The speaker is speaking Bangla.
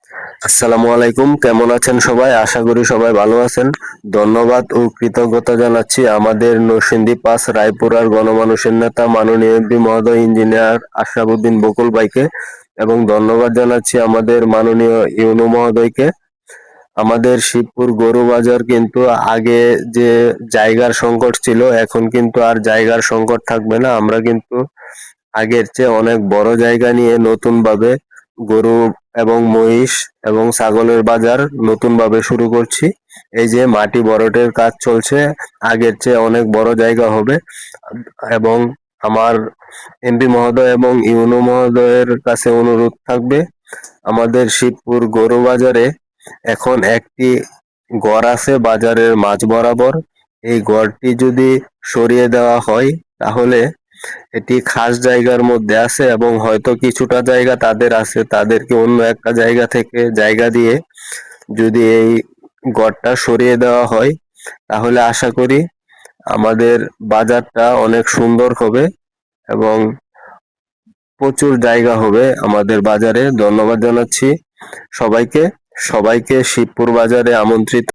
আসসালামু আলাইকুম, কেমন আছেন সবাই? আশা করি সবাই ভালো আছেন। ধন্যবাদ ও কৃতজ্ঞতা জানাচ্ছি আমাদের নরসিংদী ৫ রায়পুরার গণমানুষের নেতা মাননীয় এমপি মহোদয় ইঞ্জিনিয়ার আশরাফুদ্দিন বকুল ভাইকে, এবং ধন্যবাদ জানাচ্ছি আমাদের মাননীয় ইউনূ মহোদয়কে। আমাদের শিবপুর গরু বাজার কিন্তু আগে যে জায়গার সংকট ছিল, এখন কিন্তু আর জায়গার সংকট থাকবে না। আমরা কিন্তু আগের চেয়ে অনেক বড় জায়গা নিয়ে নতুনভাবে গরু এবং মহিষ এবং ছাগলের বাজার নতুনভাবে শুরু করছি। এই যে মাটি ভরাটের কাজ চলছে, আগের চেয়ে অনেক বড় জায়গা হবে। এবং আমার এমপি মহোদয় এবং ইউনূ মহোদয়ের কাছে অনুরোধ থাকবে, আমাদের শিবপুর গরু বাজারে এখন একটি গড় আছে বাজারের মাঝ বরাবর। এই গড়টি যদি সরিয়ে দেওয়া হয়, তাহলে এটি খাস জায়গার মধ্যে আছে এবং হয়তো কিছুটা জায়গা তাদের আছে, তাদেরকে অন্য একটা জায়গা থেকে জায়গা দিয়ে যদি এই গড়টা সরিয়ে দেওয়া হয়, তাহলে আশা করি আমাদের বাজারটা অনেক সুন্দর হবে এবং প্রচুর জায়গা হবে আমাদের বাজারে। ধন্যবাদ জানাচ্ছি সবাইকে। সবাইকে শিবপুর বাজারে আমন্ত্রিত।